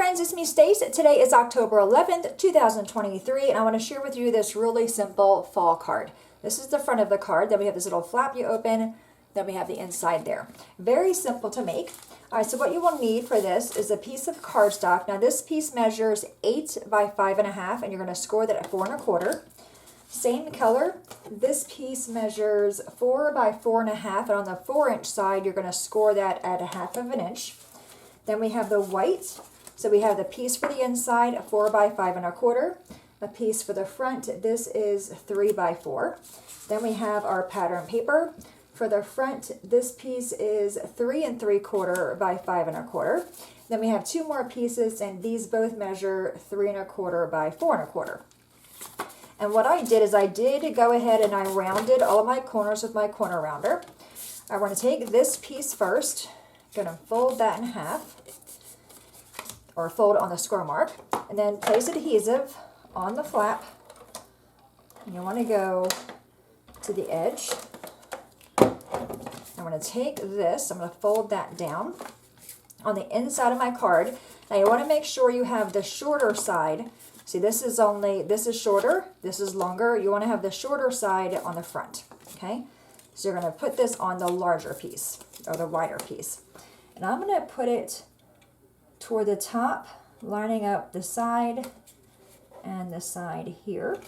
friends, it's me Stace. Today is October 11th, 2023, and I want to share with you this really simple fall card. This is the front of the card. Then we have this little flap you open. Then we have the inside there. Very simple to make. All right, so what you will need for this is a piece of cardstock. Now this piece measures 8 by 5.5, and you're going to score that at 4 1/4. Same color. This piece measures 4 by 4.5, and on the 4-inch side, you're going to score that at 1/2 inch. Then we have the white. So we have the piece for the inside, 4 by 5 1/4. A piece for the front, this is 3 by 4. Then we have our pattern paper. For the front, this piece is 3 3/4 by 5 1/4. Then we have 2 more pieces, and these both measure 3 1/4 by 4 1/4. And what I did is I did go ahead and I rounded all of my corners with my corner rounder. I want to take this piece first. I'm going to fold that in half, or fold it on the square mark, and then place adhesive on the flap. And you want to go to the edge. I'm going to take this, I'm going to fold that down on the inside of my card. Now you want to make sure you have the shorter side. See, this is shorter, this is longer. You want to have the shorter side on the front, okay? So you're going to put this on the larger piece, or the wider piece. And I'm going to put it toward the top, lining up the side and the side here.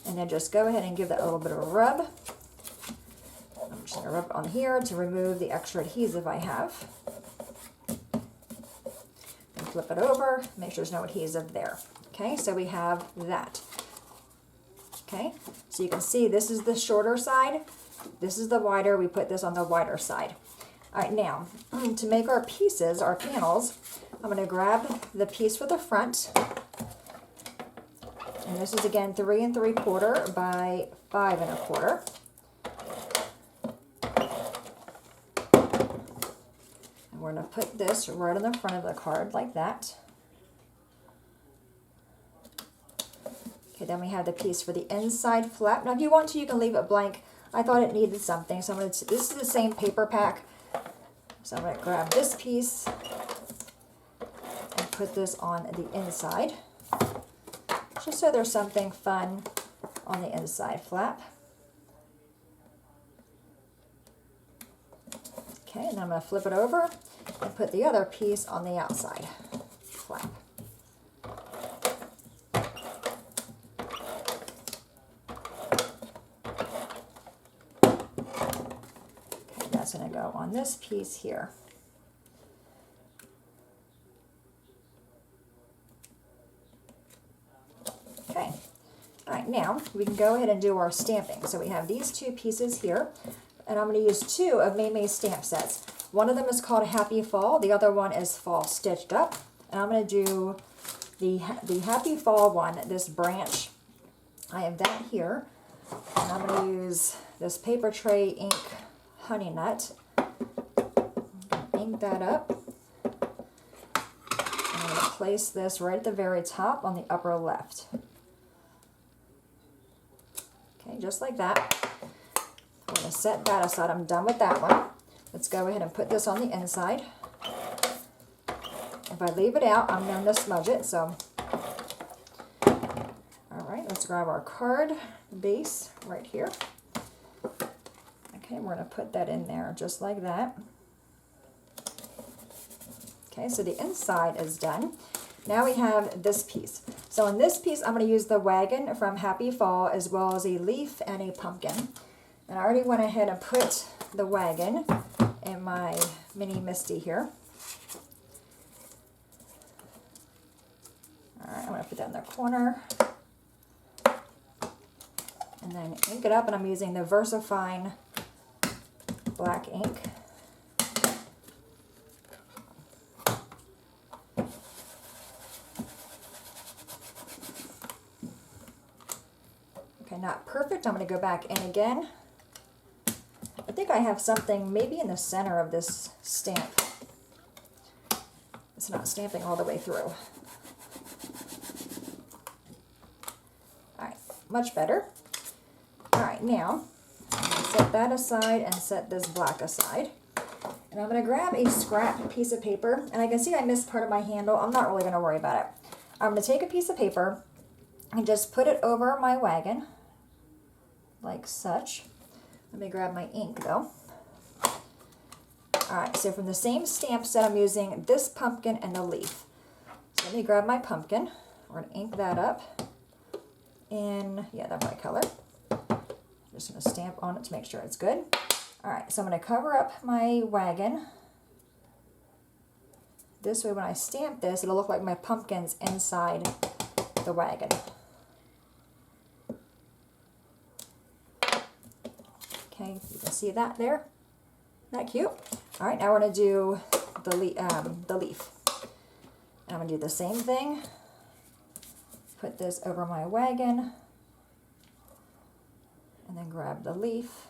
And then just go ahead and give that a little bit of a rub. I'm just going to rub it on here to remove the extra adhesive I have. And flip it over, make sure there's no adhesive there. Okay, so we have that. Okay, so you can see this is the shorter side, this is the wider, we put this on the wider side. All right, now, to make our pieces, our panels, I'm going to grab the piece for the front. And this is again 3 3/4 by 5 1/4. And we're going to put this right on the front of the card like that. Okay, then we have the piece for the inside flap. Now if you want to, you can leave it blank. I thought it needed something, so this is the same paper pack. So I'm going to grab this piece and put this on the inside, just so there's something fun on the inside flap. Okay, and then I'm going to flip it over and put the other piece on the outside flap. Okay, that's going to go on this piece here. Okay, all right, now we can go ahead and do our stamping. So we have these 2 pieces here, and I'm going to use 2 of Maymay's stamp sets. One of them is called Happy Fall, the other one is Fall Stitched Up. And I'm going to do the Happy Fall one, this branch. I have that here, and I'm going to use this Paper Tray Ink Honey Nut. Ink that up. I'm going to place this right at the very top on the upper left. Okay, just like that. I'm going to set that aside. I'm done with that one. Let's go ahead and put this on the inside. If I leave it out, I'm going to smudge it. So, all right, let's grab our card base right here. Okay, we're going to put that in there just like that. Okay, so the inside is done. Now we have this piece. So in this piece, I'm going to use the wagon from Happy Fall, as well as a leaf and a pumpkin. And I already went ahead and put the wagon in my mini Misty here. All right, I'm going to put that in the corner. And then ink it up, and I'm using the VersaFine black ink. Okay, not perfect. I'm going to go back in again. I think I have something maybe in the center of this stamp. It's not stamping all the way through. All right, much better. All right, now I'm going to set that aside and set this black aside. And I'm going to grab a scrap piece of paper, and I can see I missed part of my handle. I'm not really going to worry about it. I'm going to take a piece of paper and just put it over my wagon, like such. Let me grab my ink though. Alright, so from the same stamp set, I'm using this pumpkin and the leaf. So let me grab my pumpkin. We're going to ink that up in, yeah, that bright color. Just going to stamp on it to make sure it's good. Alright, so I'm going to cover up my wagon. This way when I stamp this, it'll look like my pumpkin's inside the wagon. Okay, you can see that there. Isn't that cute? Alright, now we're going to do the leaf. And I'm going to do the same thing. Put this over my wagon. And then grab the leaf.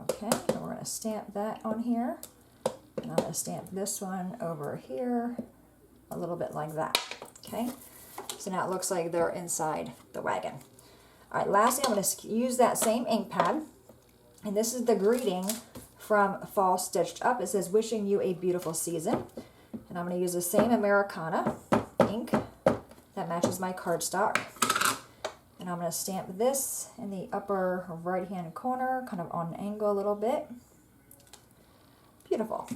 Okay, and we're going to stamp that on here. And I'm going to stamp this one over here a little bit like that. Okay, so now it looks like they're inside the wagon. All right, lastly, I'm going to use that same ink pad. And this is the greeting from Fall Stitched Up. It says, wishing you a beautiful season. And I'm going to use the same Americana ink that matches my cardstock. And I'm going to stamp this in the upper right hand corner, kind of on an angle a little bit. Beautiful.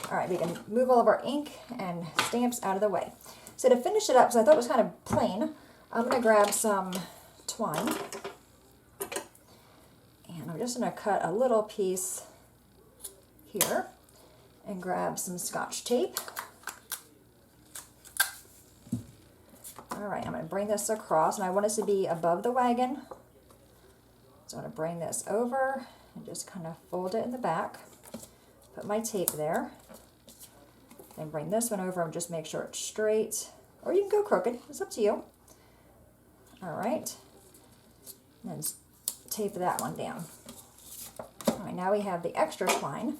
All right, we can move all of our ink and stamps out of the way. So to finish it up, because I thought it was kind of plain, I'm going to grab some twine. And I'm just going to cut a little piece here and grab some Scotch tape. All right, I'm going to bring this across, and I want this to be above the wagon. So I'm going to bring this over and just kind of fold it in the back. Put my tape there. Then bring this one over and just make sure it's straight. Or you can go crooked. It's up to you. All right. And then tape that one down. All right, now we have the extra twine.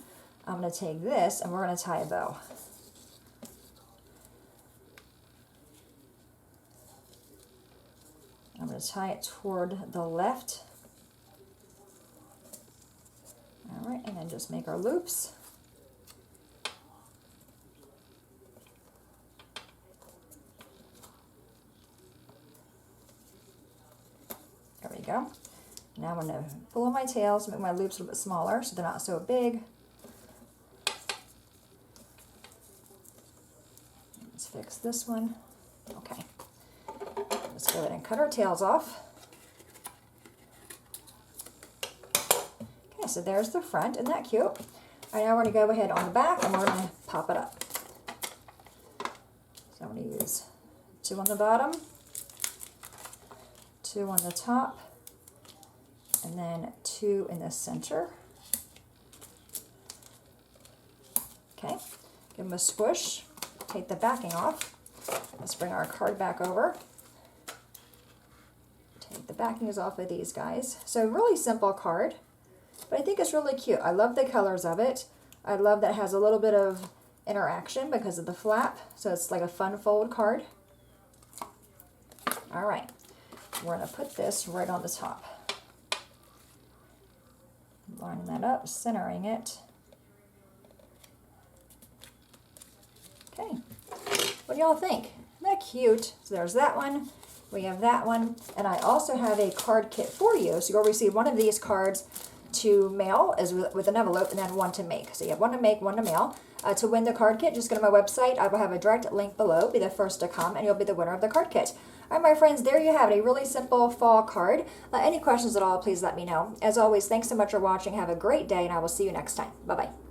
I'm going to take this and we're going to tie a bow. I'm going to tie it toward the left. All right, and then just make our loops. There we go. Now I'm going to pull on my tails, make my loops a little bit smaller so they're not so big. Let's fix this one. Okay. Let's go ahead and cut our tails off. Okay, so there's the front. Isn't that cute? All right, now we're going to go ahead on the back and we're going to pop it up. So I'm going to use 2 on the bottom, 2 on the top, and then 2 in the center. Okay, give them a squish, take the backing off. Let's bring our card back over. Take the backings off of these guys. So really simple card, but I think it's really cute. I love the colors of it. I love that it has a little bit of interaction because of the flap, so it's like a fun fold card. All right, we're going to put this right on the top. Lining that up, centering it. Okay, what do y'all think? Isn't that cute? So there's that one. We have that one, and I also have a card kit for you. So you'll receive one of these cards to mail as with an envelope, and then one to make. So you have one to make, one to mail. To win the card kit, just go to my website. I will have a direct link below. Be the first to come, and you'll be the winner of the card kit. All right, my friends, there you have it, a really simple fall card. Any questions at all, please let me know. As always, thanks so much for watching. Have a great day, and I will see you next time. Bye-bye.